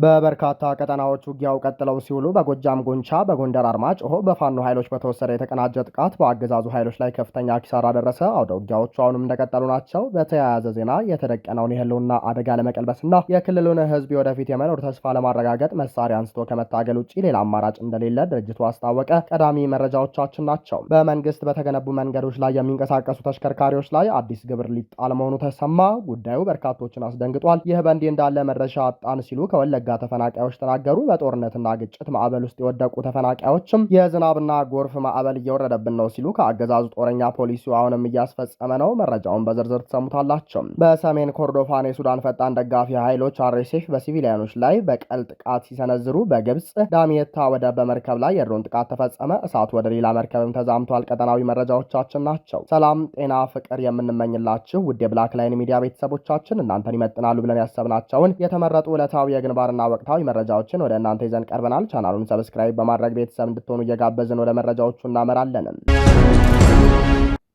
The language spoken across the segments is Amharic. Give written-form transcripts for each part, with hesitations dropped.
በበርካታ ቀጠናዎች ውጊያው ቀጥለው ሲውሉ በጎጃም ጎንቻ፣ በጎንደር አርማጭሆ በፋኖ ኃይሎች በተወሰደ የተቀናጀ ጥቃት በአገዛዙ ኃይሎች ላይ ከፍተኛ ኪሳራ ደረሰ። አውደ ውጊያዎቹ አሁንም እንደቀጠሉ ናቸው። በተያያዘ ዜና የተደቀነውን የህልውና አደጋ ለመቀልበስና የክልሉን ህዝብ ወደፊት የመኖር ተስፋ ለማረጋገጥ መሳሪያ አንስቶ ከመታገል ውጭ ሌላ አማራጭ እንደሌለ ድርጅቱ አስታወቀ። ቀዳሚ መረጃዎቻችን ናቸው። በመንግስት በተገነቡ መንገዶች ላይ የሚንቀሳቀሱ ተሽከርካሪዎች ላይ አዲስ ግብር ሊጣል መሆኑ ተሰማ። ጉዳዩ በርካቶችን አስደንግጧል። ይህ በእንዲህ እንዳለ መድረሻ አጣን ሲሉ ከወለጋ ተፈናቃዮች ተናገሩ። በጦርነትና ግጭት ማዕበል ውስጥ የወደቁ ተፈናቃዮችም የዝናብና ጎርፍ ማዕበል እየወረደብን ነው ሲሉ ከአገዛዙ ጦረኛ ፖሊሲው አሁንም እያስፈጸመ ነው። መረጃውን በዝርዝር ትሰሙታላችሁ። በሰሜን ኮርዶፋን የሱዳን ፈጣን ደጋፊ ኃይሎች አርኤስኤፍ በሲቪሊያኖች ላይ በቀል ጥቃት ሲሰነዝሩ በግብጽ ዳሚየታ ወደብ በመርከብ ላይ የድሮን ጥቃት ተፈጸመ። እሳቱ ወደ ሌላ መርከብም ተዛምቷል። ቀጠናዊ መረጃዎቻችን ናቸው። ሰላም፣ ጤና፣ ፍቅር የምንመኝላችሁ ውድ የብላክ ላይን ሚዲያ ቤተሰቦቻችን እናንተን ይመጥናሉ ብለን ያሰብናቸውን የተመረጡ ዕለታዊ የግንባር እና ወቅታዊ መረጃዎችን ወደ እናንተ ይዘን ቀርበናል። ቻናሉን ሰብስክራይብ በማድረግ ቤተሰብ እንድትሆኑ እየጋበዝን ወደ መረጃዎቹ እናመራለን።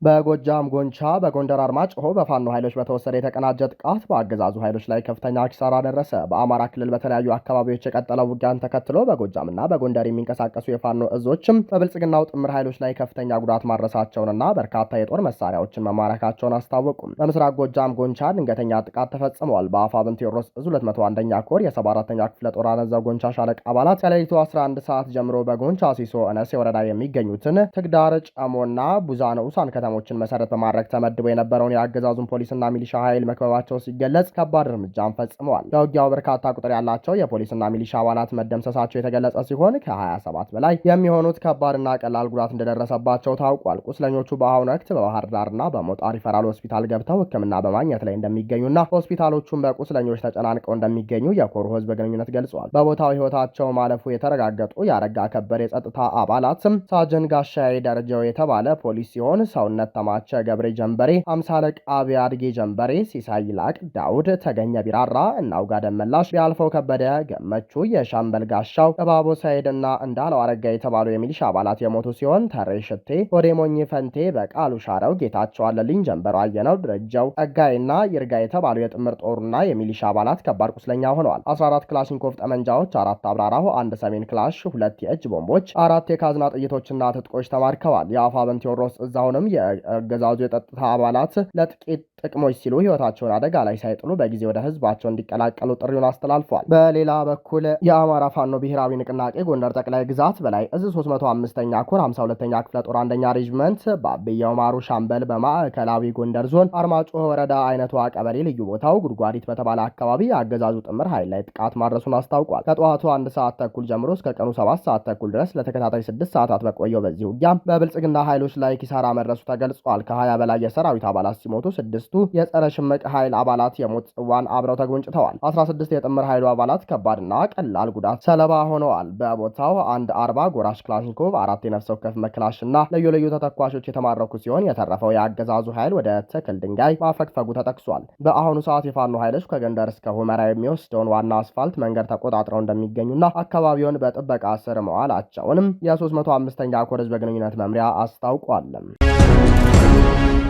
በጎጃም ጎንቻ፣ በጎንደር አርማጭሆ በፋኖ ኃይሎች በተወሰደ የተቀናጀ ጥቃት በአገዛዙ ኃይሎች ላይ ከፍተኛ ኪሳራ ደረሰ። በአማራ ክልል በተለያዩ አካባቢዎች የቀጠለው ውጊያን ተከትሎ በጎጃምና በጎንደር የሚንቀሳቀሱ የፋኖ እዞችም በብልጽግናው ጥምር ኃይሎች ላይ ከፍተኛ ጉዳት ማድረሳቸውንና በርካታ የጦር መሳሪያዎችን መማረካቸውን አስታወቁም። በምስራቅ ጎጃም ጎንቻ ድንገተኛ ጥቃት ተፈጽመዋል። በአፋብን ቴዎድሮስ እዝ 201ኛ ኮር የ74ኛ ክፍለ ጦር አነዛው ጎንቻ ሻለቃ አባላት ከሌሊቱ 11 ሰዓት ጀምሮ በጎንቻ ሲሶ እነሴ ወረዳ የሚገኙትን ትግዳር፣ ጨሞና ቡዛ ንዑሳን ከተሞችን መሰረት በማድረግ ተመድበው የነበረውን የአገዛዙን ፖሊስና ሚሊሻ ኃይል መክበባቸው ሲገለጽ ከባድ እርምጃን ፈጽመዋል። ከውጊያው በርካታ ቁጥር ያላቸው የፖሊስና ሚሊሻ አባላት መደምሰሳቸው የተገለጸ ሲሆን ከ27 በላይ የሚሆኑት ከባድና ቀላል ጉዳት እንደደረሰባቸው ታውቋል። ቁስለኞቹ በአሁኑ ወቅት በባህር ዳርና በሞጣ ሪፈራል ሆስፒታል ገብተው ሕክምና በማግኘት ላይ እንደሚገኙና ሆስፒታሎቹም በቁስለኞች ተጨናንቀው እንደሚገኙ የኮሩ ህዝብ ግንኙነት ገልጿል። በቦታው ህይወታቸው ማለፉ የተረጋገጡ ያረጋ ከበደ የጸጥታ አባላትም ሳጅን ጋሻዬ ደረጃው የተባለ ፖሊስ ሲሆን ሰውነት ተማቸ ገብሬ ጀንበሬ፣ አምሳለቅ አብያ አድጌ ጀንበሬ፣ ሲሳይ ላቅ ዳውድ፣ ተገኘ ቢራራ፣ እናውጋ ደመላሽ፣ ቢያልፈው ከበደ ገመቹ፣ የሻምበል ጋሻው እባቦ ሰይድና እንዳለው አረጋ የተባሉ የሚሊሻ አባላት የሞቱ ሲሆን ተሬ ሽቴ፣ ወዴሞኝ ፈንቴ፣ በቃሉ ሻረው፣ ጌታቸው አለልኝ፣ ጀንበሩ አየነው፣ ደረጃው ጸጋይና ይርጋ የተባሉ የጥምር ጦሩና የሚሊሻ አባላት ከባድ ቁስለኛ ሆነዋል። 14 ክላሽንኮቭ ጠመንጃዎች፣ 4 አብራራሁ፣ 1 ሰሜን ክላሽ፣ 2 የእጅ ቦምቦች፣ 4 የካዝና ጥይቶችና ትጥቆች ተማርከዋል። የአፋብን ቴዎድሮስ እዛውንም የአገዛዙ የጸጥታ አባላት ለጥቂት ጥቅሞች ሲሉ ህይወታቸውን አደጋ ላይ ሳይጥሉ በጊዜ ወደ ህዝባቸው እንዲቀላቀሉ ጥሪውን አስተላልፏል። በሌላ በኩል የአማራ ፋኖ ብሔራዊ ንቅናቄ ጎንደር ጠቅላይ ግዛት በላይ እዝ 305ኛ ኮር 52ኛ ክፍለ ጦር አንደኛ ሬጅመንት በአብየው ማሩ ሻምበል በማዕከላዊ ጎንደር ዞን አርማጭሆ ወረዳ አይነቷ ቀበሌ ልዩ ቦታው ጉድጓዲት በተባለ አካባቢ የአገዛዙ ጥምር ኃይል ላይ ጥቃት ማድረሱን አስታውቋል። ከጠዋቱ 1 ሰዓት ተኩል ጀምሮ እስከ ቀኑ 7 ሰዓት ተኩል ድረስ ለተከታታይ 6 ሰዓታት በቆየው በዚህ ውጊያ በብልጽግና ኃይሎች ላይ ኪሳራ መድረሱ ተገልጿል። ከ20 በላይ የሰራዊት አባላት ሲሞቱ 6ቱ የጸረ ሽምቅ ኃይል አባላት የሞት ጽዋን አብረው ተጎንጭተዋል። 16 የጥምር ኃይሉ አባላት ከባድና ቀላል ጉዳት ሰለባ ሆነዋል። በቦታው 140 ጎራሽ ክላሽንኮቭ፣ 4 የነፍስ ወከፍ መክላሽና ልዩ ልዩ ተተኳሾች የተማረኩ ሲሆን የተረፈው የአገዛዙ ኃይል ወደ ትክል ድንጋይ ማፈግፈጉ ተጠቅሷል። በአሁኑ ሰዓት የፋኖ ኃይሎች ከጎንደር እስከ ሁመራ የሚወስደውን ዋና አስፋልት መንገድ ተቆጣጥረው እንደሚገኙና አካባቢውን በጥበቃ ስር መዋላቸውንም የ305ኛ ኮር ህዝብ ግንኙነት መምሪያ አስታውቋል።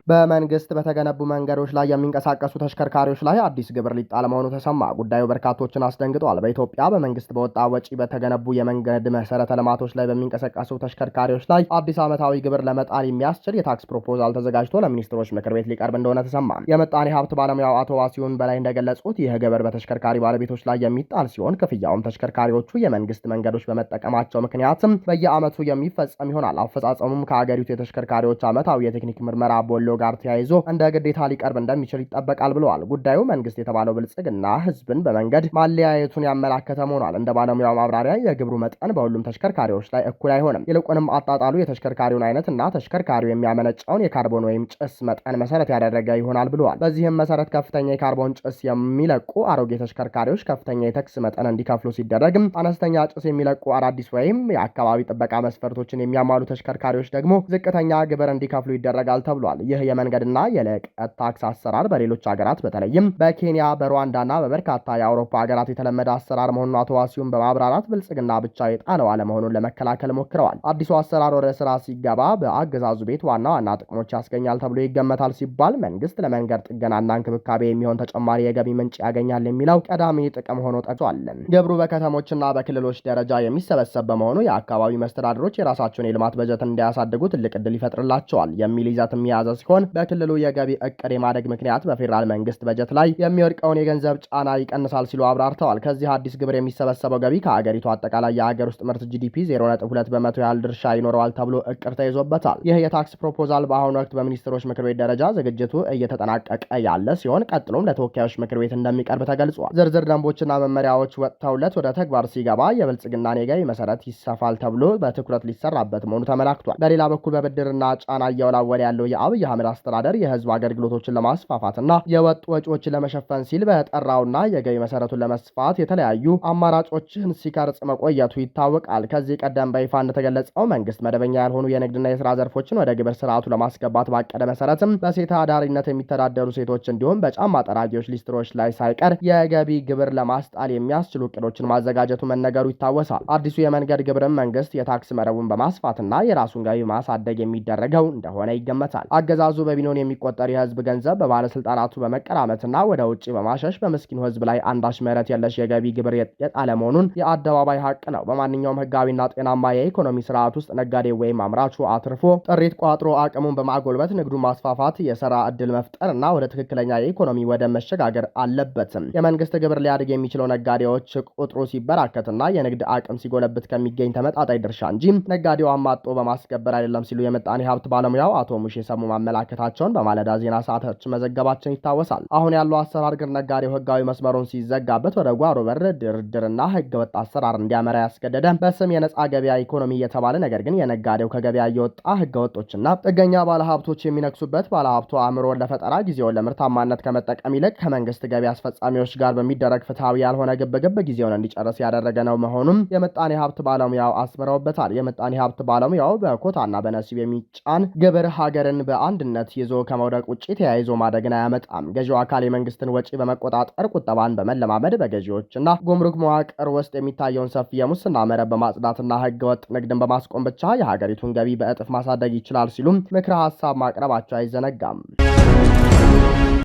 በመንግስት በተገነቡ መንገዶች ላይ የሚንቀሳቀሱ ተሽከርካሪዎች ላይ አዲስ ግብር ሊጣል መሆኑ ተሰማ። ጉዳዩ በርካቶችን አስደንግጧል። በኢትዮጵያ በመንግስት በወጣ ወጪ በተገነቡ የመንገድ መሰረተ ልማቶች ላይ በሚንቀሳቀሱ ተሽከርካሪዎች ላይ አዲስ ዓመታዊ ግብር ለመጣል የሚያስችል የታክስ ፕሮፖዛል ተዘጋጅቶ ለሚኒስትሮች ምክር ቤት ሊቀርብ እንደሆነ ተሰማ። የምጣኔ ሀብት ባለሙያው አቶ ዋሲሁን በላይ እንደገለጹት ይህ ግብር በተሽከርካሪ ባለቤቶች ላይ የሚጣል ሲሆን ክፍያውም ተሽከርካሪዎቹ የመንግስት መንገዶች በመጠቀማቸው ምክንያትም በየዓመቱ የሚፈጸም ይሆናል። አፈጻጸሙም ከሀገሪቱ የተሽከርካሪዎች ዓመታዊ የቴክኒክ ምርመራ ቦሎ ጋር ተያይዞ እንደ ግዴታ ሊቀርብ እንደሚችል ይጠበቃል ብለዋል። ጉዳዩ መንግስት የተባለው ብልጽግና ህዝብን በመንገድ ማለያየቱን ያመላከተ መሆኗል። እንደ ባለሙያው ማብራሪያ የግብሩ መጠን በሁሉም ተሽከርካሪዎች ላይ እኩል አይሆንም። ይልቁንም አጣጣሉ የተሽከርካሪውን አይነትና ተሽከርካሪው የሚያመነጨውን የካርቦን ወይም ጭስ መጠን መሰረት ያደረገ ይሆናል ብለዋል። በዚህም መሰረት ከፍተኛ የካርቦን ጭስ የሚለቁ አሮጌ ተሽከርካሪዎች ከፍተኛ የታክስ መጠን እንዲከፍሉ ሲደረግም፣ አነስተኛ ጭስ የሚለቁ አዳዲስ ወይም የአካባቢ ጥበቃ መስፈርቶችን የሚያሟሉ ተሽከርካሪዎች ደግሞ ዝቅተኛ ግብር እንዲከፍሉ ይደረጋል ተብሏል። ይህ የመንገድና የልቀት ታክስ አሰራር በሌሎች ሀገራት በተለይም በኬንያ በሩዋንዳና በበርካታ የአውሮፓ ሀገራት የተለመደ አሰራር መሆኑን አቶ ዋሲሁን በማብራራት ብልጽግና ብቻ የጣለው አለመሆኑን ለመከላከል ሞክረዋል። አዲሱ አሰራር ወደ ስራ ሲገባ በአገዛዙ ቤት ዋና ዋና ጥቅሞች ያስገኛል ተብሎ ይገመታል ሲባል መንግስት ለመንገድ ጥገናና እንክብካቤ የሚሆን ተጨማሪ የገቢ ምንጭ ያገኛል የሚለው ቀዳሚ ጥቅም ሆኖ ጠቅሷል። ግብሩ በከተሞችና በክልሎች ደረጃ የሚሰበሰብ በመሆኑ የአካባቢ መስተዳድሮች የራሳቸውን የልማት በጀት እንዲያሳድጉ ትልቅ ዕድል ይፈጥርላቸዋል የሚል ይዘትም የያዘ ሲሆን በክልሉ የገቢ እቅድ የማደግ ምክንያት በፌዴራል መንግስት በጀት ላይ የሚወድቀውን የገንዘብ ጫና ይቀንሳል ሲሉ አብራርተዋል። ከዚህ አዲስ ግብር የሚሰበሰበው ገቢ ከአገሪቱ አጠቃላይ የሀገር ውስጥ ምርት ጂዲፒ 0.2 በመቶ ያህል ድርሻ ይኖረዋል ተብሎ እቅድ ተይዞበታል። ይህ የታክስ ፕሮፖዛል በአሁኑ ወቅት በሚኒስትሮች ምክር ቤት ደረጃ ዝግጅቱ እየተጠናቀቀ ያለ ሲሆን ቀጥሎም ለተወካዮች ምክር ቤት እንደሚቀርብ ተገልጿል። ዝርዝር ደንቦችና መመሪያዎች ወጥተውለት ወደ ተግባር ሲገባ የብልጽግናን የገቢ መሰረት ይሰፋል ተብሎ በትኩረት ሊሰራበት መሆኑ ተመላክቷል። በሌላ በኩል በብድርና ጫና እያወላወለ ያለው የአብይ አህመድ አስተዳደር የህዝብ አገልግሎቶችን ለማስፋፋትና የወጡ ወጪዎችን ለመሸፈን ሲል በጠራውና የገቢ መሰረቱን ለመስፋት የተለያዩ አማራጮችን ሲቀርጽ መቆየቱ ይታወቃል። ከዚህ ቀደም በይፋ እንደተገለጸው መንግስት መደበኛ ያልሆኑ የንግድና የስራ ዘርፎችን ወደ ግብር ስርዓቱ ለማስገባት ባቀደ መሰረትም በሴት አዳሪነት የሚተዳደሩ ሴቶች እንዲሁም በጫማ ጠራጊዎች ሊስትሮች ላይ ሳይቀር የገቢ ግብር ለማስጣል የሚያስችሉ እቅዶችን ማዘጋጀቱ መነገሩ ይታወሳል። አዲሱ የመንገድ ግብርም መንግስት የታክስ መረቡን በማስፋትና የራሱን ገቢ ማሳደግ የሚደረገው እንደሆነ ይገመታል። አገዛዙ በቢሊዮን የሚቆጠር የህዝብ ገንዘብ በባለስልጣናቱ በመቀራመትና ወደ ውጭ በማሸሽ በምስኪኑ ህዝብ ላይ አንዳች ምህረት የለሽ የገቢ ግብር የጣለ መሆኑን የአደባባይ ሀቅ ነው። በማንኛውም ህጋዊና ጤናማ የኢኮኖሚ ስርዓት ውስጥ ነጋዴ ወይም አምራቹ አትርፎ ጥሪት ቋጥሮ አቅሙን በማጎልበት ንግዱን ማስፋፋት፣ የሥራ ዕድል መፍጠር እና ወደ ትክክለኛ የኢኮኖሚ ወደ መሸጋገር አለበትም። የመንግስት ግብር ሊያድግ የሚችለው ነጋዴዎች ቁጥሩ ሲበራከትና የንግድ አቅም ሲጎለብት ከሚገኝ ተመጣጣኝ ድርሻ እንጂ ነጋዴው አማጦ በማስገበር አይደለም ሲሉ የምጣኔ ሀብት ባለሙያው አቶ ሙሼ ሰሙ ማመላከታቸውን በማለዳ ዜና ሰዓታችን መዘገባችን ይታወሳል። አሁን ያለው አሰራር ግን ነጋዴው ህጋዊ መስመሩን ሲዘጋበት ወደ ጓሮ በር ድርድርና ህገወጥ አሰራር እንዲያመራ ያስገደደ በስም የነጻ ገበያ ኢኮኖሚ እየተባለ ነገር ግን የነጋዴው ከገበያ እየወጣ ህገወጦችና ጥገኛ ባለሀብቶች የሚነክሱበት ባለሀብቱ አእምሮን ለፈጠራ ጊዜውን ለምርታማነት ከመጠቀም ይልቅ ከመንግስት ገቢ አስፈጻሚዎች ጋር በሚደረግ ፍትሐዊ ያልሆነ ግብግብ ጊዜውን እንዲጨርስ ያደረገ ነው መሆኑም የምጣኔ ሀብት ባለሙያው አስምረውበታል። የምጣኔ ሀብት ባለሙያው በኮታና በነሲብ የሚጫን ግብር ሀገርን በአንድነት ይዞ ከመውደቅ ውጭ ተያይዞ ማደግን አያመጣም። ገዢው አካል የመንግስትን ወጪ በመቆጣጠር ቁጠባን በመለማመድ በገዢዎችና ጉምሩክ መዋቅር ውስጥ የሚታየውን ሰፊ የሙስና መረብ በማጽዳትና ህገወጥ ንግድን በማስቆም ብቻ የሀገሪቱን ገቢ በእጥፍ ማሳደግ ይችላል ሲሉም ምክረ ሀሳብ ማቅረባቸው አይዘነጋም።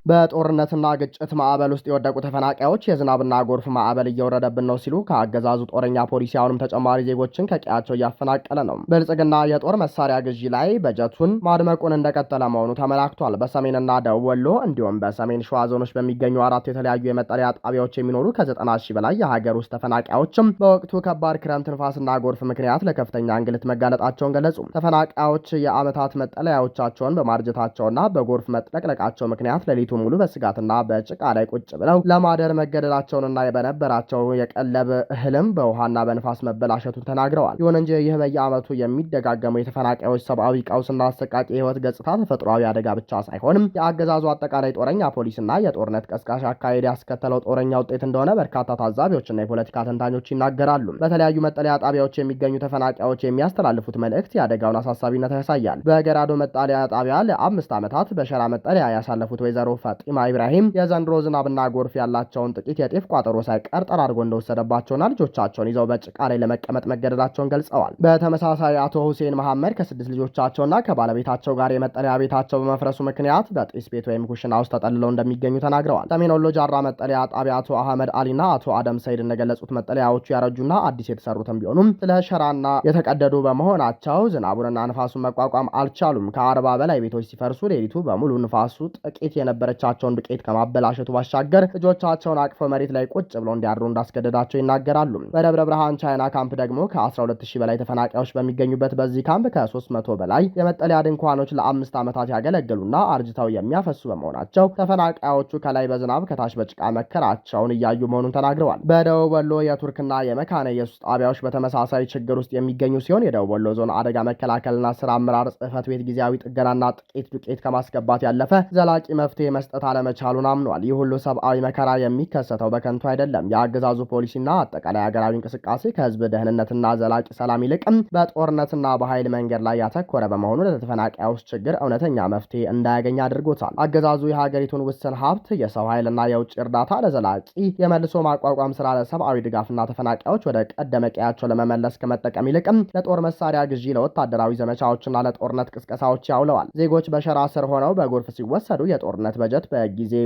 በጦርነትና ግጭት ማዕበል ውስጥ የወደቁ ተፈናቃዮች የዝናብና ጎርፍ ማዕበል እየወረደብን ነው ሲሉ ከአገዛዙ ጦረኛ ፖሊሲ አሁንም ተጨማሪ ዜጎችን ከቀያቸው እያፈናቀለ ነው። ብልጽግና የጦር መሳሪያ ግዢ ላይ በጀቱን ማድመቁን እንደቀጠለ መሆኑ ተመላክቷል። በሰሜንና ደቡብ ወሎ እንዲሁም በሰሜን ሸዋ ዞኖች በሚገኙ 4 የተለያዩ የመጠለያ ጣቢያዎች የሚኖሩ ከ90 ሺህ በላይ የሀገር ውስጥ ተፈናቃዮችም በወቅቱ ከባድ ክረምት ንፋስና ጎርፍ ምክንያት ለከፍተኛ እንግልት መጋለጣቸውን ገለጹ። ተፈናቃዮች የዓመታት መጠለያዎቻቸውን በማርጀታቸውና በጎርፍ መጥለቅለቃቸው ምክንያት ሌሊቱ ሙሉ በስጋትና በጭቃ ላይ ቁጭ ብለው ለማደር መገደላቸውንና በነበራቸው የቀለብ እህልም በውሃና በንፋስ መበላሸቱን ተናግረዋል። ይሁን እንጂ ይህ በየዓመቱ የሚደጋገመው የተፈናቃዮች ሰብአዊ ቀውስና አሰቃቂ የህይወት ገጽታ ተፈጥሯዊ አደጋ ብቻ ሳይሆንም የአገዛዙ አጠቃላይ ጦረኛ ፖሊስና የጦርነት ቀስቃሽ አካሄድ ያስከተለው ጦረኛ ውጤት እንደሆነ በርካታ ታዛቢዎችና የፖለቲካ ተንታኞች ይናገራሉ። በተለያዩ መጠለያ ጣቢያዎች የሚገኙ ተፈናቃዮች የሚያስተላልፉት መልእክት የአደጋውን አሳሳቢነት ያሳያል። በገራዶ መጠለያ ጣቢያ ለ5 ዓመታት በሸራ መጠለያ ያሳለፉት ወይዘሮ ፋጢማ ኢብራሂም የዘንድሮ ዝናብና ጎርፍ ያላቸውን ጥቂት የጤፍ ቋጠሮ ሳይቀር ጠራርጎ እንደወሰደባቸውና ልጆቻቸውን ይዘው በጭቃ ላይ ለመቀመጥ መገደዳቸውን ገልጸዋል። በተመሳሳይ አቶ ሁሴን መሐመድ ከ6 ልጆቻቸውና ከባለቤታቸው ጋር የመጠለያ ቤታቸው በመፍረሱ ምክንያት በጢስ ቤት ወይም ኩሽና ውስጥ ተጠልለው እንደሚገኙ ተናግረዋል። ሰሜን ወሎ ጃራ መጠለያ ጣቢያ አቶ አህመድ አሊና አቶ አደም ሰይድ እንደገለጹት መጠለያዎቹ ያረጁና አዲስ የተሰሩትም ቢሆኑም ስለ ሸራና የተቀደዱ በመሆናቸው ዝናቡንና ንፋሱን መቋቋም አልቻሉም። ከ40 በላይ ቤቶች ሲፈርሱ ሌሊቱ በሙሉ ንፋሱ ጥቂት የነበረቻቸውን ዱቄት ከማበላሸቱ ባሻገር ልጆቻቸውን አቅፈው መሬት ላይ ቁጭ ብለው እንዲያድሩ እንዳስገደዳቸው ይናገራሉ። በደብረ ብርሃን ቻይና ካምፕ ደግሞ ከ12000 በላይ ተፈናቃዮች በሚገኙበት በዚህ ካምፕ ከ300 በላይ የመጠለያ ድንኳኖች ለ5 ዓመታት ያገለግሉና አርጅተው የሚያፈሱ በመሆናቸው ተፈናቃዮቹ ከላይ በዝናብ ከታች በጭቃ መከራቸውን እያዩ መሆኑን ተናግረዋል። በደቡብ ወሎ የቱርክና የመካነ ኢየሱስ ጣቢያዎች በተመሳሳይ ችግር ውስጥ የሚገኙ ሲሆን የደቡብ ወሎ ዞን አደጋ መከላከልና ስራ አመራር ጽሕፈት ቤት ጊዜያዊ ጥገናና ጥቂት ዱቄት ከማስገባት ያለፈ ዘላቂ መፍትሄ መስጠት አለመቻሉን አምኗል። ይህ ሁሉ ሰብአዊ መከራ የሚከሰተው በከንቱ አይደለም። የአገዛዙ ፖሊሲና አጠቃላይ ሀገራዊ እንቅስቃሴ ከህዝብ ደህንነትና ዘላቂ ሰላም ይልቅም በጦርነትና በኃይል መንገድ ላይ ያተኮረ በመሆኑ ለተፈናቃዮች ችግር እውነተኛ መፍትሄ እንዳያገኝ አድርጎታል። አገዛዙ የሀገሪቱን ውስን ሀብት፣ የሰው ኃይልና የውጭ እርዳታ ለዘላቂ የመልሶ ማቋቋም ስራ፣ ለሰብአዊ ድጋፍና ተፈናቃዮች ወደ ቀደመ ቀያቸው ለመመለስ ከመጠቀም ይልቅም ለጦር መሳሪያ ግዢ፣ ለወታደራዊ ዘመቻዎችና ለጦርነት ቅስቀሳዎች ያውለዋል። ዜጎች በሸራ ስር ሆነው በጎርፍ ሲወሰዱ የጦርነት በጀት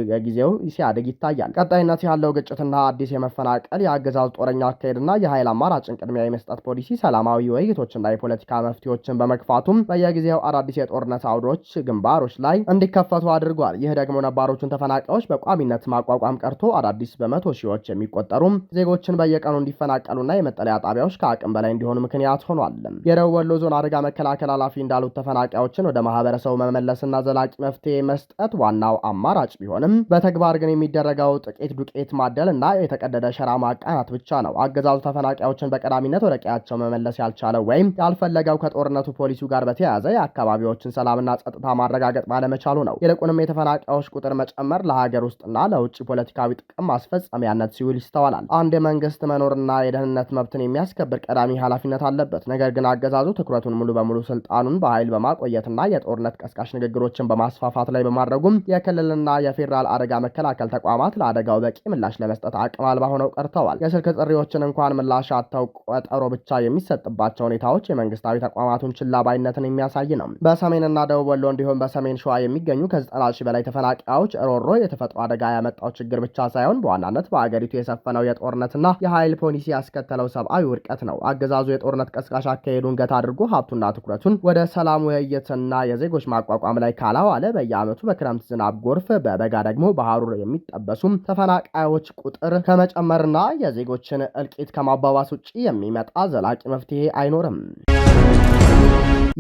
በጊዜው ሲያድግ ይታያል። ቀጣይነት ያለው ግጭትና አዲስ የመፈናቀል የአገዛዙ ጦረኛ አካሄድና የኃይል አማራጭን ቅድሚያ የመስጠት ፖሊሲ ሰላማዊ ውይይቶችና የፖለቲካ መፍትሄዎችን በመግፋቱም በየጊዜው አዳዲስ የጦርነት አውዶች ግንባሮች ላይ እንዲከፈቱ አድርጓል። ይህ ደግሞ ነባሮቹን ተፈናቃዮች በቋሚነት ማቋቋም ቀርቶ አዳዲስ በመቶ ሺዎች የሚቆጠሩም ዜጎችን በየቀኑ እንዲፈናቀሉና የመጠለያ ጣቢያዎች ከአቅም በላይ እንዲሆኑ ምክንያት ሆኗል። የደቡብ ወሎ ዞን አደጋ መከላከል ኃላፊ እንዳሉት ተፈናቃዮችን ወደ ማህበረሰቡ መመለስና ዘላቂ መፍትሄ መስጠት ዋናው አማራጭ ቢሆንም በተግባር ግን የሚደረገው ጥቂት ዱቄት ማደል እና የተቀደደ ሸራ ማቃናት ብቻ ነው። አገዛዙ ተፈናቃዮችን በቀዳሚነት ወደ ቀያቸው መመለስ ያልቻለው ወይም ያልፈለገው ከጦርነቱ ፖሊሲው ጋር በተያያዘ የአካባቢዎችን ሰላምና ጸጥታ ማረጋገጥ ባለመቻሉ ነው። ይልቁንም የተፈናቃዮች ቁጥር መጨመር ለሀገር ውስጥና ለውጭ ፖለቲካዊ ጥቅም ማስፈጸሚያነት ሲውል ይስተዋላል። አንድ የመንግስት መኖርና የደህንነት መብትን የሚያስከብር ቀዳሚ ኃላፊነት አለበት። ነገር ግን አገዛዙ ትኩረቱን ሙሉ በሙሉ ስልጣኑን በኃይል በማቆየትና የጦርነት ቀስቃሽ ንግግሮችን በማስፋፋት ላይ በማድረጉም የክልልና የፌዴራል አደጋ መከላከል ተቋማት ለአደጋው በቂ ምላሽ ለመስጠት አቅም አልባ ሆነው ቀርተዋል። የስልክ ጥሪዎችን እንኳን ምላሽ አጥተው ቀጠሮ ብቻ የሚሰጥባቸው ሁኔታዎች የመንግስታዊ ተቋማቱን ችላ ባይነትን የሚያሳይ ነው። በሰሜንና ደቡብ ወሎ እንዲሁም በሰሜን ሸዋ የሚገኙ ከ90 ሺህ በላይ ተፈናቃዮች ሮሮ የተፈጥሮ አደጋ ያመጣው ችግር ብቻ ሳይሆን በዋናነት በአገሪቱ የሰፈነው የጦርነትና የኃይል ፖሊሲ ያስከተለው ሰብአዊ ውድቀት ነው። አገዛዙ የጦርነት ቀስቃሽ አካሄዱን ገታ አድርጎ ሀብቱና ትኩረቱን ወደ ሰላም ውይይትና የዜጎች ማቋቋም ላይ ካላዋለ በየዓመቱ በክረምት ዝናብ ጎርፍ፣ በበጋ ደግሞ በሐሩር የሚጠበሱም ተፈናቃዮች ቁጥር ከመጨመርና የዜጎችን እልቂት ከማባባስ ውጭ የሚመጣ ዘላቂ መፍትሄ አይኖርም።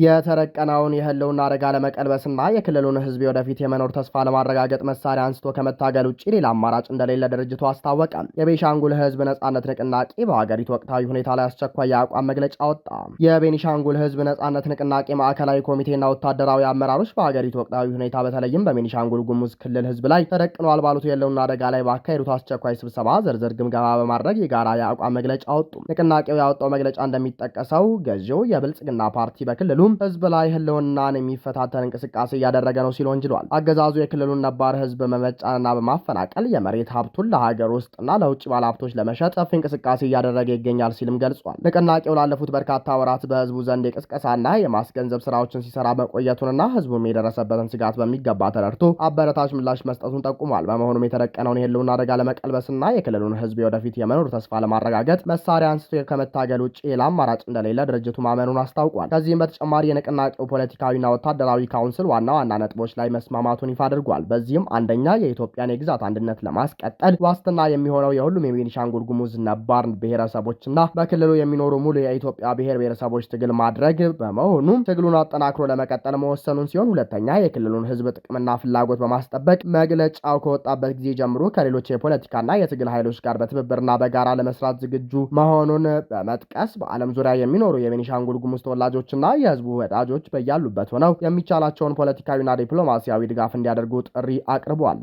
የተረቀነውን የህልውና አደጋ ለመቀልበስና የክልሉን ህዝብ ወደፊት የመኖር ተስፋ ለማረጋገጥ መሳሪያ አንስቶ ከመታገል ውጭ ሌላ አማራጭ እንደሌለ ድርጅቱ አስታወቀ። የቤኒሻንጉል ህዝብ ነጻነት ንቅናቄ በሀገሪቱ ወቅታዊ ሁኔታ ላይ አስቸኳይ የአቋም መግለጫ ወጣ። የቤኒሻንጉል ህዝብ ነጻነት ንቅናቄ ማዕከላዊ ኮሚቴና ወታደራዊ አመራሮች በሀገሪቱ ወቅታዊ ሁኔታ በተለይም በቤኒሻንጉል ጉሙዝ ክልል ህዝብ ላይ ተደቅኗል ባሉት የህልውና አደጋ ላይ ባካሄዱት አስቸኳይ ስብሰባ ዝርዝር ግምገማ በማድረግ የጋራ የአቋም መግለጫ ወጡ። ንቅናቄው ያወጣው መግለጫ እንደሚጠቀሰው ገዢው የብልጽግና ፓርቲ በክልሉ ህዝብ ላይ ህልውናን የሚፈታተን እንቅስቃሴ እያደረገ ነው ሲል ወንጅሏል። አገዛዙ የክልሉን ነባር ህዝብ በመጫንና በማፈናቀል የመሬት ሀብቱን ለሀገር ውስጥና ለውጭ ባለሀብቶች ለመሸጥ ሰፊ እንቅስቃሴ እያደረገ ይገኛል ሲልም ገልጿል። ንቅናቄው ላለፉት በርካታ ወራት በህዝቡ ዘንድ የቅስቀሳና የማስገንዘብ ስራዎችን ሲሰራ መቆየቱንና ህዝቡም የደረሰበትን ስጋት በሚገባ ተረድቶ አበረታች ምላሽ መስጠቱን ጠቁሟል። በመሆኑም የተደቀነውን የህልውና አደጋ ለመቀልበስና የክልሉን ህዝብ ወደፊት የመኖር ተስፋ ለማረጋገጥ መሳሪያ አንስቶ ከመታገል ውጭ ሌላ አማራጭ እንደሌለ ድርጅቱ ማመኑን አስታውቋል። ከዚህም በተጨማሪ የንቅናቄው ፖለቲካዊና ወታደራዊ ካውንስል ዋና ዋና ነጥቦች ላይ መስማማቱን ይፋ አድርጓል። በዚህም አንደኛ የኢትዮጵያን የግዛት አንድነት ለማስቀጠል ዋስትና የሚሆነው የሁሉም የቤኒሻንጉል ጉሙዝ ነባር ብሔረሰቦችና በክልሉ የሚኖሩ ሙሉ የኢትዮጵያ ብሔር ብሔረሰቦች ትግል ማድረግ በመሆኑ ትግሉን አጠናክሮ ለመቀጠል መወሰኑን ሲሆን፣ ሁለተኛ የክልሉን ህዝብ ጥቅምና ፍላጎት በማስጠበቅ መግለጫው ከወጣበት ጊዜ ጀምሮ ከሌሎች የፖለቲካና የትግል ኃይሎች ጋር በትብብርና በጋራ ለመስራት ዝግጁ መሆኑን በመጥቀስ በዓለም ዙሪያ የሚኖሩ የቤኒሻንጉል ጉሙዝ ተወላጆችና የህዝቡ ወዳጆች በያሉበት ሆነው የሚቻላቸውን ፖለቲካዊና ዲፕሎማሲያዊ ድጋፍ እንዲያደርጉ ጥሪ አቅርቧል።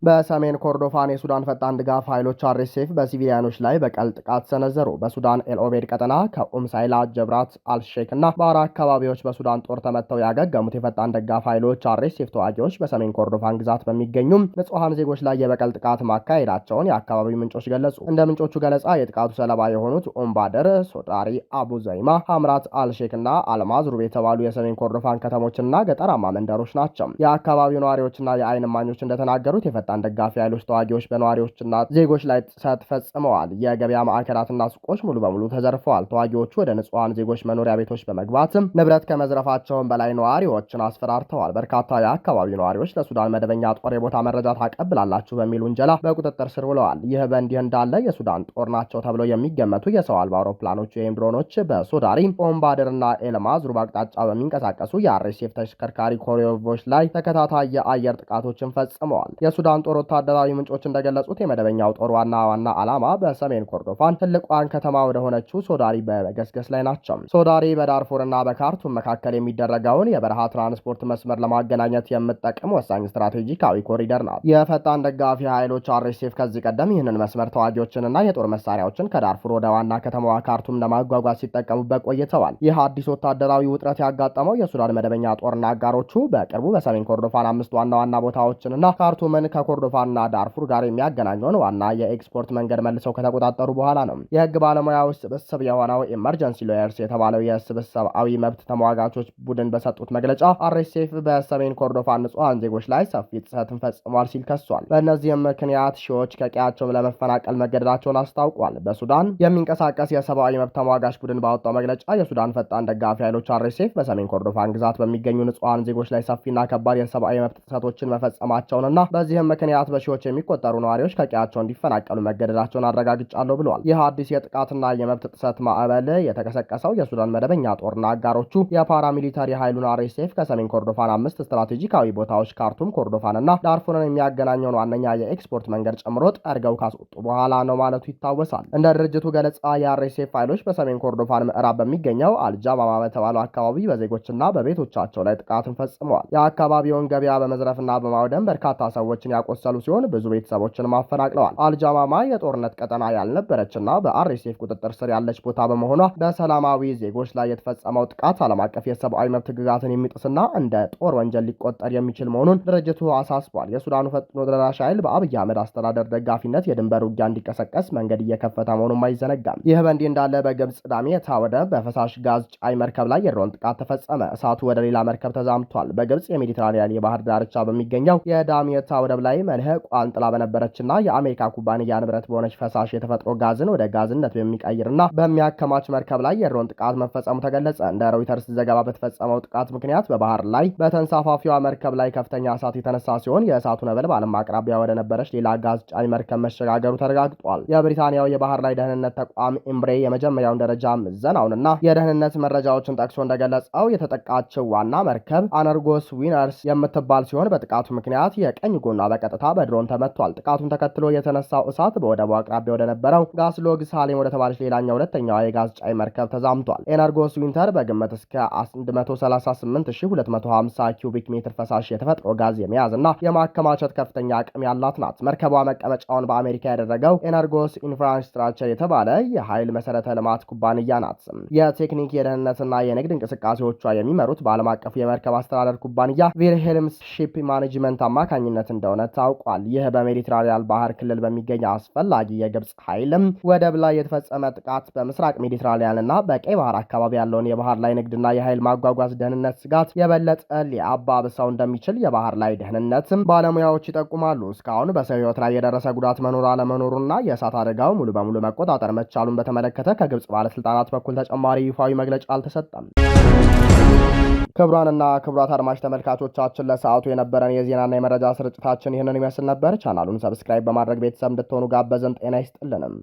በሰሜን ኮርዶፋን የሱዳን ፈጣን ድጋፍ ኃይሎች አርኤስኤፍ በሲቪሊያኖች ላይ በቀል ጥቃት ሰነዘሩ። በሱዳን ኤልኦቤድ ቀጠና ከኡምሳይላ፣ ጀብራት አልሼክ እና ባራ አካባቢዎች በሱዳን ጦር ተመተው ያገገሙት የፈጣን ድጋፍ ኃይሎች አርኤስኤፍ ተዋጊዎች በሰሜን ኮርዶፋን ግዛት በሚገኙም ንጹሐን ዜጎች ላይ የበቀል ጥቃት ማካሄዳቸውን የአካባቢው ምንጮች ገለጹ። እንደ ምንጮቹ ገለጻ የጥቃቱ ሰለባ የሆኑት ኡምባደር፣ ሶዳሪ፣ አቡ ዘይማ፣ ሐምራት አልሼክ እና አልማዝሩብ የተባሉ የሰሜን ኮርዶፋን ከተሞችና ገጠራማ መንደሮች ናቸው። የአካባቢው ነዋሪዎችና የአይን እማኞች እንደተናገሩት የፈጣን ደጋፊ ኃይሎች ተዋጊዎች በነዋሪዎችና ዜጎች ላይ ጥሰት ፈጽመዋል። የገበያ ማዕከላትና ሱቆች ሙሉ በሙሉ ተዘርፈዋል። ተዋጊዎቹ ወደ ንጹሐን ዜጎች መኖሪያ ቤቶች በመግባት ንብረት ከመዝረፋቸውን በላይ ነዋሪዎችን አስፈራርተዋል። በርካታ የአካባቢው ነዋሪዎች ለሱዳን መደበኛ ጦር የቦታ መረጃ ታቀብላላችሁ በሚል ውንጀላ በቁጥጥር ስር ውለዋል። ይህ በእንዲህ እንዳለ የሱዳን ጦር ናቸው ተብለው የሚገመቱ የሰው አልባ አውሮፕላኖች ወይም ድሮኖች በሶዳሪ ኦምባደርና ኤልማዝሩብ አቅጣጫ በሚንቀሳቀሱ የአርኤስኤፍ ተሽከርካሪ ኮሪዶሮች ላይ ተከታታይ የአየር ጥቃቶችን ፈጽመዋል። የሱዳን የሱዳን ጦር ወታደራዊ ምንጮች እንደገለጹት የመደበኛው ጦር ዋና ዓላማ በሰሜን ኮርዶፋን ትልቋን ከተማ ወደ ሆነችው ሶዳሪ በመገስገስ ላይ ናቸው። ሶዳሪ በዳርፉርና በካርቱም መካከል የሚደረገውን የበረሃ ትራንስፖርት መስመር ለማገናኘት የምትጠቅም ወሳኝ ስትራቴጂካዊ ኮሪደር ናት። የፈጣን ደጋፊ ኃይሎች አርኤስኤፍ ከዚህ ቀደም ይህንን መስመር ተዋጊዎችንና የጦር መሳሪያዎችን ከዳርፉር ወደ ዋና ከተማዋ ካርቱም ለማጓጓዝ ሲጠቀሙበት ቆይተዋል። ይህ አዲስ ወታደራዊ ውጥረት ያጋጠመው የሱዳን መደበኛ ጦርና አጋሮቹ በቅርቡ በሰሜን ኮርዶፋን 5 ዋና ቦታዎችንና ካርቱምን ከኮርዶፋንና ዳርፉር ጋር የሚያገናኘውን ዋና የኤክስፖርት መንገድ መልሰው ከተቆጣጠሩ በኋላ ነው። የህግ ባለሙያዎች ስብስብ የሆነው ኢመርጀንሲ ሎየርስ የተባለው የሰብአዊ መብት ተሟጋቾች ቡድን በሰጡት መግለጫ አርኤስኤፍ በሰሜን ኮርዶፋን ንጹሐን ዜጎች ላይ ሰፊ ጥሰትን ፈጽሟል ሲል ከሷል። በእነዚህም ምክንያት ሺዎች ከቀያቸው ለመፈናቀል መገደዳቸውን አስታውቋል። በሱዳን የሚንቀሳቀስ የሰብአዊ መብት ተሟጋች ቡድን ባወጣው መግለጫ የሱዳን ፈጣን ደጋፊ ኃይሎች አርኤስኤፍ በሰሜን ኮርዶፋን ግዛት በሚገኙ ንጹሐን ዜጎች ላይ ሰፊና ከባድ የሰብአዊ መብት ጥሰቶችን መፈጸማቸውንና በዚህም ምክንያት በሺዎች የሚቆጠሩ ነዋሪዎች ከቀያቸው እንዲፈናቀሉ መገደዳቸውን አረጋግጫለሁ ብለዋል። ይህ አዲስ የጥቃትና የመብት ጥሰት ማዕበል የተቀሰቀሰው የሱዳን መደበኛ ጦርና አጋሮቹ የፓራሚሊታሪ ኃይሉን አርኤስኤፍ ከሰሜን ኮርዶፋን 5 ስትራቴጂካዊ ቦታዎች ካርቱም፣ ኮርዶፋንና ዳርፉርን የሚያገናኘውን ዋነኛ የኤክስፖርት መንገድ ጨምሮ ጠርገው ካስወጡ በኋላ ነው ማለቱ ይታወሳል። እንደ ድርጅቱ ገለጻ የአርኤስኤፍ ኃይሎች በሰሜን ኮርዶፋን ምዕራብ በሚገኘው አልጃማማ በተባለው አካባቢ በዜጎችና በቤቶቻቸው ላይ ጥቃትን ፈጽመዋል። የአካባቢውን ገበያ በመዝረፍና በማውደም በርካታ ሰዎችን ያቆሰሉ ሲሆን ብዙ ቤተሰቦችን አፈናቅለዋል። አልጃማማ የጦርነት ቀጠና ያልነበረችና በአርኤስኤፍ ቁጥጥር ስር ያለች ቦታ በመሆኗ በሰላማዊ ዜጎች ላይ የተፈጸመው ጥቃት ዓለም አቀፍ የሰብአዊ መብት ሕግጋትን የሚጥስና እንደ ጦር ወንጀል ሊቆጠር የሚችል መሆኑን ድርጅቱ አሳስቧል። የሱዳኑ ፈጥኖ ደራሽ ኃይል በአብይ አህመድ አስተዳደር ደጋፊነት የድንበር ውጊያ እንዲቀሰቀስ መንገድ እየከፈተ መሆኑም አይዘነጋም። ይህ በእንዲህ እንዳለ በግብጽ ዳሚየታ ወደብ በፈሳሽ ጋዝ ጫኝ መርከብ ላይ የድሮን ጥቃት ተፈጸመ። እሳቱ ወደ ሌላ መርከብ ተዛምቷል። በግብጽ የሜዲትራኒያን የባህር ዳርቻ በሚገኘው የዳሚየታ ወደብ ላይ መልህቋን ጥላ በነበረችና የአሜሪካ ኩባንያ ንብረት በሆነች ፈሳሽ የተፈጥሮ ጋዝን ወደ ጋዝነት በሚቀይርና በሚያከማች መርከብ ላይ የድሮን ጥቃት መፈጸሙ ተገለጸ። እንደ ሮይተርስ ዘገባ በተፈጸመው ጥቃት ምክንያት በባህር ላይ በተንሳፋፊዋ መርከብ ላይ ከፍተኛ እሳት የተነሳ ሲሆን የእሳቱ ነበልባልም አቅራቢያ ወደ ነበረች ሌላ ጋዝ ጫኝ መርከብ መሸጋገሩ ተረጋግጧል። የብሪታንያው የባህር ላይ ደህንነት ተቋም ኢምብሬ የመጀመሪያውን ደረጃ ምዘናውንና የደህንነት መረጃዎችን ጠቅሶ እንደገለጸው የተጠቃችው ዋና መርከብ አነርጎስ ዊነርስ የምትባል ሲሆን በጥቃቱ ምክንያት የቀኝ ጎኗ በቀጥታ በድሮን ተመቷል። ጥቃቱን ተከትሎ የተነሳው እሳት በወደቡ አቅራቢያ ወደ ነበረው ጋስሎግ ሳሌም ወደ ተባለች ሌላኛው ሁለተኛዋ የጋዝ ጫኝ መርከብ ተዛምቷል። ኤነርጎስ ዊንተር በግምት እስከ 138250 ኪዩቢክ ሜትር ፈሳሽ የተፈጥሮ ጋዝ የመያዝና የማከማቸት ከፍተኛ አቅም ያላት ናት። መርከቧ መቀመጫውን በአሜሪካ ያደረገው ኤነርጎስ ኢንፍራስትራክቸር የተባለ የኃይል መሰረተ ልማት ኩባንያ ናት። የቴክኒክ የደህንነትና የንግድ እንቅስቃሴዎቿ የሚመሩት በዓለም አቀፉ የመርከብ አስተዳደር ኩባንያ ቪልሄልምስ ሺፕ ማኔጅመንት አማካኝነት እንደሆነ ታውቋል። ይህ በሜዲትራኒያን ባህር ክልል በሚገኝ አስፈላጊ የግብጽ ኃይልም ወደብ ላይ የተፈጸመ ጥቃት በምስራቅ ሜዲትራኒያንና በቀይ ባህር አካባቢ ያለውን የባህር ላይ ንግድና የኃይል ማጓጓዝ ደህንነት ስጋት የበለጠ ሊያባብሰው እንደሚችል የባህር ላይ ደህንነትም ባለሙያዎች ይጠቁማሉ። እስካሁን በሰው ሕይወት ላይ የደረሰ ጉዳት መኖር አለመኖሩና የእሳት አደጋው ሙሉ በሙሉ መቆጣጠር መቻሉን በተመለከተ ከግብጽ ባለስልጣናት በኩል ተጨማሪ ይፋዊ መግለጫ አልተሰጠም። ክቡራንና ክቡራት አድማጭ ተመልካቾቻችን ለሰዓቱ የነበረን የዜናና የመረጃ ስርጭታችን ይህንን ይመስል ነበር። ቻናሉን ሰብስክራይብ በማድረግ ቤተሰብ እንድትሆኑ ጋበዘን። ጤና ይስጥልንም።